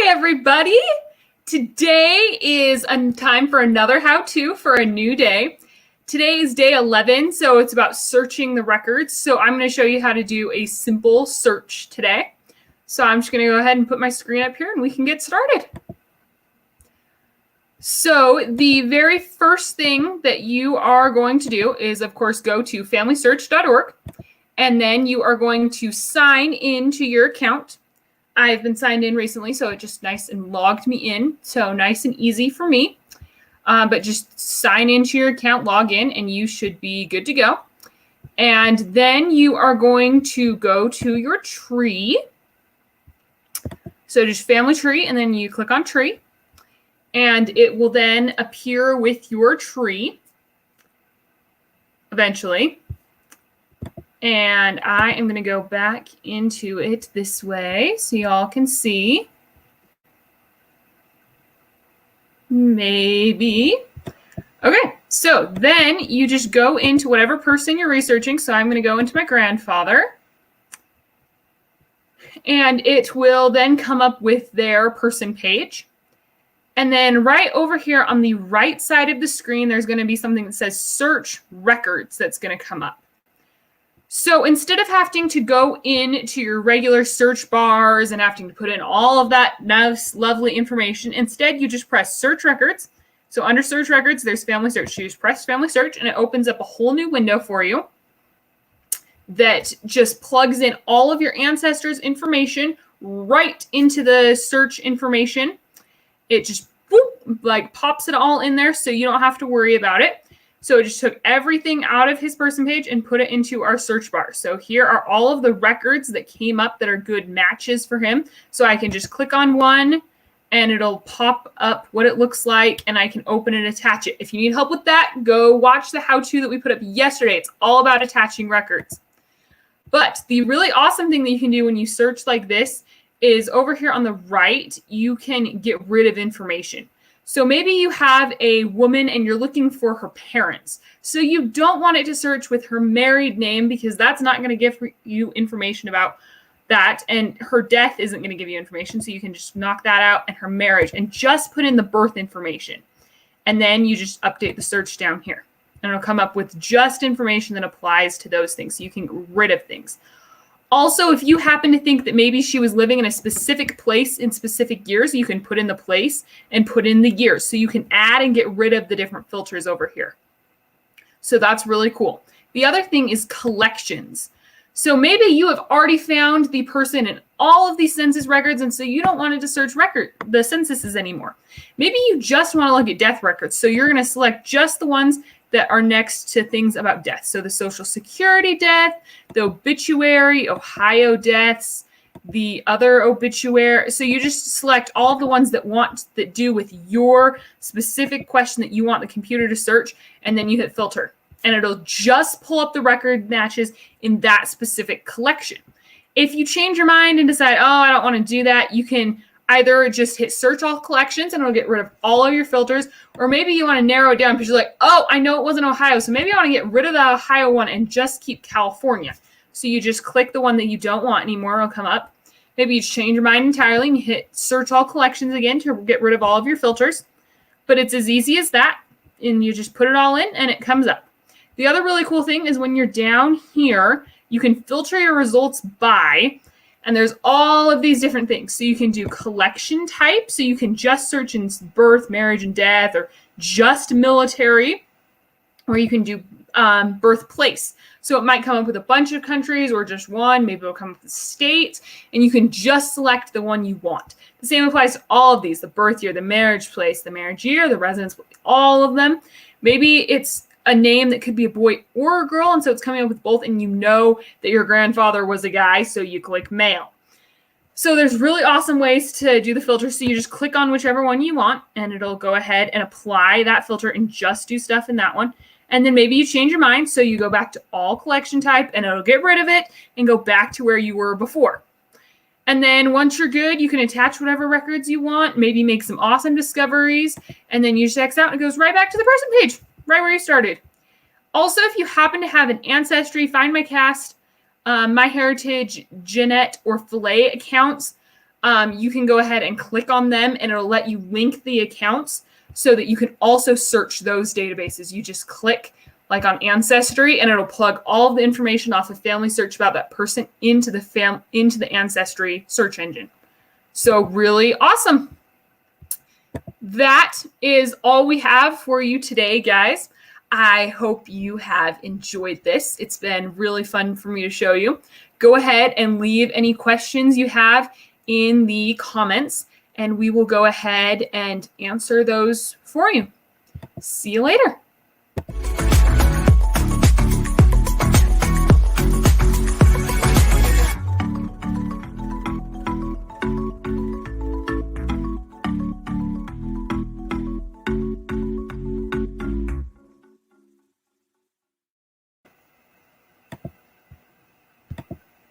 Hi, everybody. Today is time for another how-to for a new day. Today is day 11, so it's about searching the records. So I'm going to show you how to do a simple search today. So I'm just going to go ahead and put my screen up here and we can get started. So the very first thing that you are going to do is, of course, go to familysearch.org, and then you are going to sign into your account. I've been signed in recently, so it just nice and logged me in. So nice and easy for me. But just sign into your account, log in, and you should be good to go. And then you are going to go to your tree. So just family tree, and then you click on tree. And it will then appear with your tree eventually. And I am going to go back into it this way so y'all can see. Maybe. Okay, so then you just go into whatever person you're researching. So I'm going to go into my grandfather. And it will then come up with their person page. And then right over here on the right side of the screen, there's going to be something that says Search Records that's going to come up. So instead of having to go into your regular search bars and having to put in all of that nice, lovely information, instead you just press Search Records. So under Search Records, there's Family Search. So you just press Family Search and it opens up a whole new window for you that just plugs in all of your ancestors' information right into the search information. It just like pops it all in there so you don't have to worry about it. So it just took everything out of his person page and put it into our search bar. So here are all of the records that came up that are good matches for him. So I can just click on one and it'll pop up what it looks like and I can open and attach it. If you need help with that, go watch the how-to that we put up yesterday. It's all about attaching records. But the really awesome thing that you can do when you search like this is over here on the right, you can get rid of information. So maybe you have a woman and you're looking for her parents. So you don't want it to search with her married name because that's not going to give you information about that. And her death isn't going to give you information. So you can just knock that out, and her marriage, and just put in the birth information. And then you just update the search down here. And it'll come up with just information that applies to those things. So you can get rid of things. Also, if you happen to think that maybe she was living in a specific place in specific years, you can put in the place and put in the years. So you can add and get rid of the different filters over here. So that's really cool. The other thing is collections. So maybe you have already found the person in all of these census records, and so you don't want it to search the censuses anymore. Maybe you just want to look at death records. So you're going to select just the ones that are next to things about death. So the Social Security death, the obituary, Ohio deaths, the other obituary. So you just select all of the ones that do with your specific question that you want the computer to search, and then you hit filter. And it'll just pull up the record matches in that specific collection. If you change your mind and decide, oh, I don't want to do that, you can either just hit search all collections and it'll get rid of all of your filters, or maybe you want to narrow it down because you're like, oh, I know it wasn't Ohio, so maybe I want to get rid of the Ohio one and just keep California. So you just click the one that you don't want anymore, it'll come up. Maybe you change your mind entirely and you hit search all collections again to get rid of all of your filters. But it's as easy as that, and you just put it all in and it comes up. The other really cool thing is when you're down here, you can filter your results by. And there's all of these different things. So you can do collection type. So you can just search in birth, marriage, and death, or just military. Or you can do birthplace. So it might come up with a bunch of countries or just one. Maybe it'll come up with states. And you can just select the one you want. The same applies to all of these. The birth year, the marriage place, the marriage year, the residence, all of them. Maybe it's a name that could be a boy or a girl, and so it's coming up with both, and you know that your grandfather was a guy, so you click male. So there's really awesome ways to do the filter. So you just click on whichever one you want, and it'll go ahead and apply that filter and just do stuff in that one. And then maybe you change your mind, so you go back to all collection type, and it'll get rid of it and go back to where you were before. And then once you're good, you can attach whatever records you want, maybe make some awesome discoveries, and then you just X out and it goes right back to the person page. Right where you started. Also, if you happen to have an Ancestry, Find My Cast, MyHeritage, Jeanette, or Filet accounts, you can go ahead and click on them, and it'll let you link the accounts so that you can also search those databases. You just click like on Ancestry, and it'll plug all of the information off of Family Search about that person into the Ancestry search engine. So really awesome. That is all we have for you today, guys. I hope you have enjoyed this. It's been really fun for me to show you. Go ahead and leave any questions you have in the comments, and we will go ahead and answer those for you. See you later.